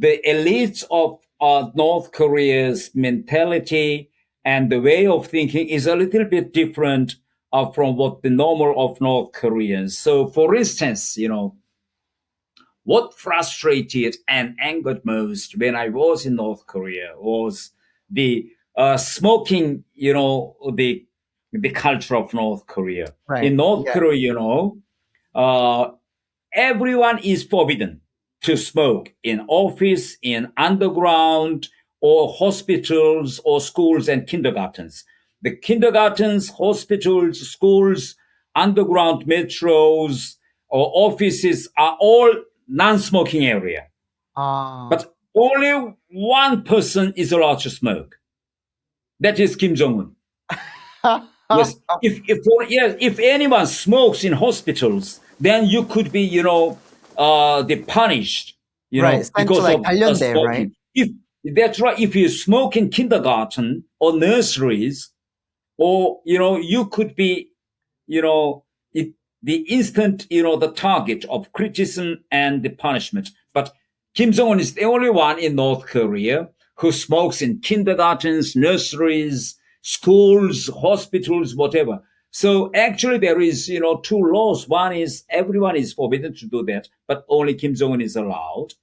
the elites of North Korea's mentality and the way of thinking is a little bit different from what the normal of North Koreans. So, for instance, what frustrated and angered most when I was in North Korea was the smoking, the culture of North Korea. Right. In North Yeah. Korea, uh, everyone is forbidden to smoke in office, in underground, or hospitals, or schools and kindergartens. The kindergartens, hospitals, schools, underground metros, or offices are all non-smoking area. Ah. But only one person is allowed to smoke. That is Kim Jong-un. Yes, if anyone smokes in hospitals, then you could be the punished Right. Sent to because like of Thailand, right? smoking. If that's right, if you smoke in kindergarten or nurseries, or you could be you know it, the instant the target of criticism and the punishment. But Kim Jong Un is the only one in North Korea who smokes in kindergartens, nurseries, schools, hospitals, whatever. So actually, there is two laws. One is everyone is forbidden to do that, but only Kim Jong Un is allowed.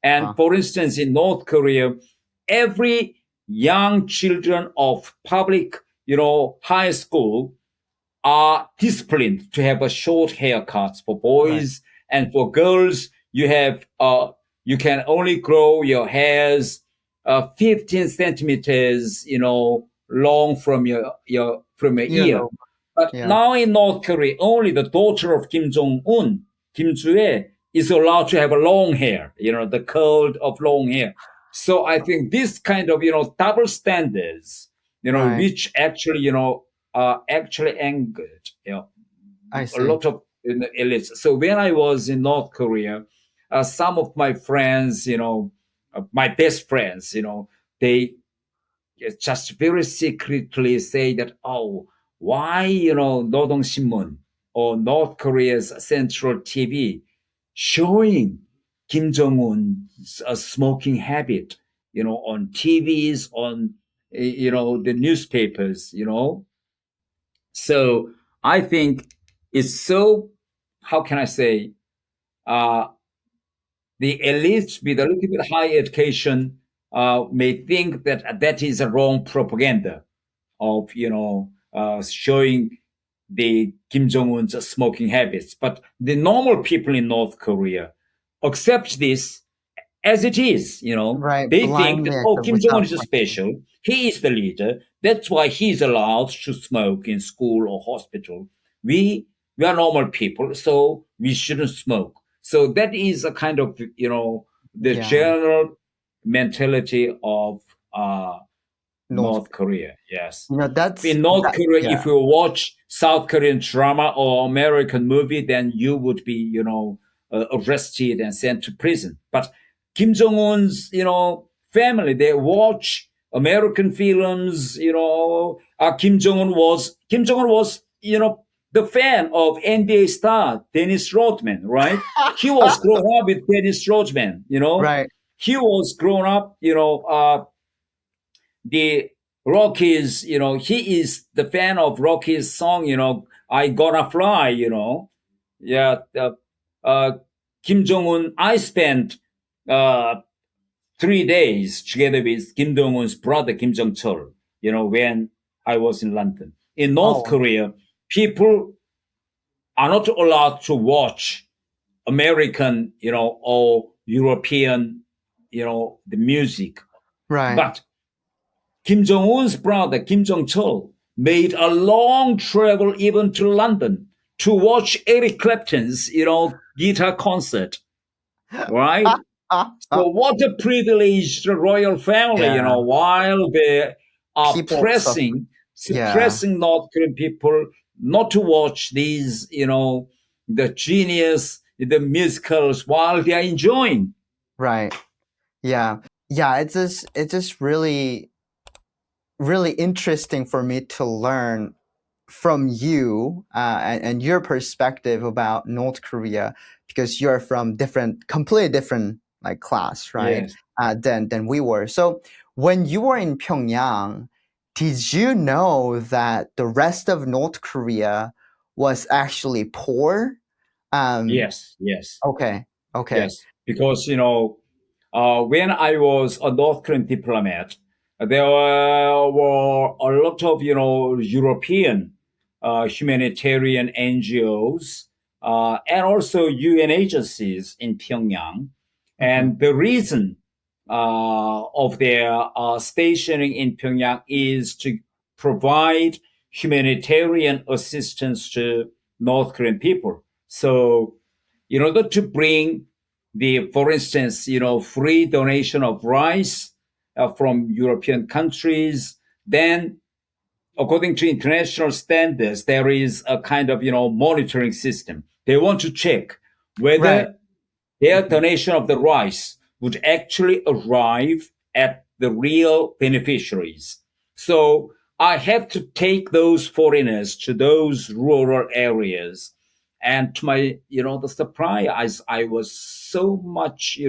And Ah. for instance, in North Korea, every young children of public, high school are disciplined to have a short haircuts for Right. boys, and for girls you can only grow your hairs 15 centimeters long from your Ear ear. lobe. But Yeah. now in North Korea, only the daughter of Kim Jong-un, Kim Jue, is allowed to have a long hair, the curl of long hair. So I think this kind of double standards, Right. which actually actually angered I a see. lot of elites. So when I was in North Korea, some of my friends, my best friends, they just very secretly say that, oh, why Nodong Shinmun or North Korea's central TV showing Kim Jong Un's smoking habit, on TVs, on the newspapers, So I think it's so, how can I say, uh, the elites with a little bit high education may think that that is a wrong propaganda of showing the Kim Jong Un's smoking habits, but the normal people in North Korea accept this as it is. Right. They think Blindly that, oh, accept Kim Jong Un without is question. special. He is the leader. That's why he's allowed to smoke in school or hospital. We are normal people, so we shouldn't smoke. So that is a kind of the Yeah. general mentality of North. North Korea. Yes. That's In North that. Korea, Yeah. if you watch South Korean drama or American movie, then you would be, arrested and sent to prison. But Kim Jong Un's, family, they watch American films. Kim Jong Un was, the fan of NBA star Dennis Rodman, right? He was grown up with Dennis Rodman. Right. He was grown up, the Rockies, he is the fan of Rocky's song, I Gonna Fly, Yeah, uh, Kim Jong Un, I spent uh, 3 days together with Kim Jong Un's brother, Kim Jong Chol, when I was in London. In North Oh. Korea, people are not allowed to watch American, or European, the music. Right. But Kim Jong Un's brother, Kim Jong Chol, made a long travel even to London to watch Eric Clapton's, guitar concert, right? So what a privileged royal family, Yeah. while they are People suffer. Yeah. suppressing North Korean people not to watch these, the genius, the musicals while they are enjoying. Right. Yeah. Yeah. It's just really interesting for me to learn from you and your perspective about North Korea because you're from completely different like class, right? Yes. Than we were. So when you were in Pyongyang, did you know that the rest of North Korea was actually poor? Um, Yes. Yes. okay, okay. Yes. Because, when I was a North Korean diplomat, there were a lot of, European humanitarian NGOs and also UN agencies in Pyongyang. Mm-hmm, And the reason of their stationing in Pyongyang is to provide humanitarian assistance to North Korean people. So, in order to bring for instance, free donation of rice from European countries, then according to international standards, there is a kind of, monitoring system. They want to check right. whether their Mm-hmm, donation of the rice would actually arrive at the real beneficiaries. So I have to take those foreigners to those rural areas. And to my, the surprise, I was so much,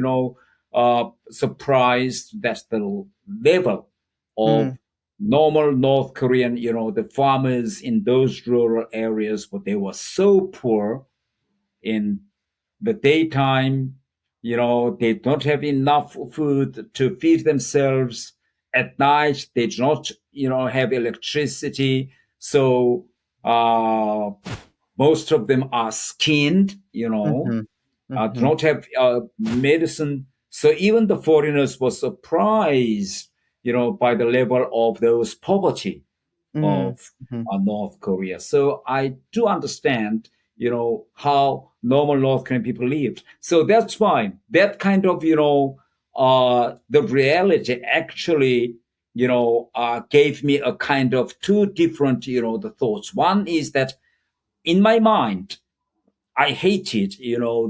surprised that the level of mm, normal North Korean, the farmers in those rural areas, but they were so poor in the daytime, they don't have enough food to feed themselves. At night, they do not, have electricity. So most of them are skinned, mm-hmm, do mm-hmm, not have medicine. So even the foreigners were surprised, by the level of those poverty mm, of mm-hmm, North Korea. So I do understand, how normal North Korean people lived. So that's why that kind of, the reality actually, gave me a kind of two different, the thoughts. One is that in my mind, I hated,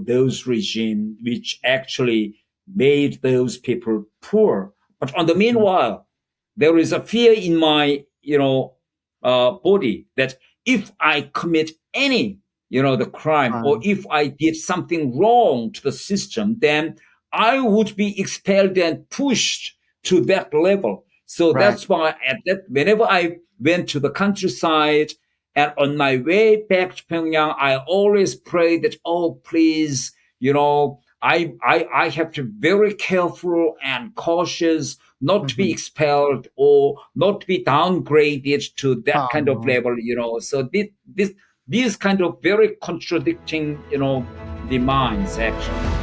those regime which actually made those people poor. But on the mm-hmm, meanwhile, there is a fear in my, body that if I commit any, the crime, or fine. if I did something wrong to the system, then I would be expelled and pushed to that level. So Right. that's why whenever I went to the countryside, and on my way back to Pyongyang, I always pray that, oh, please, I have to be very careful and cautious not to be Mm-hmm. expelled or not to be downgraded to that kind of Oh, level, So these kind of very contradicting, the minds actually.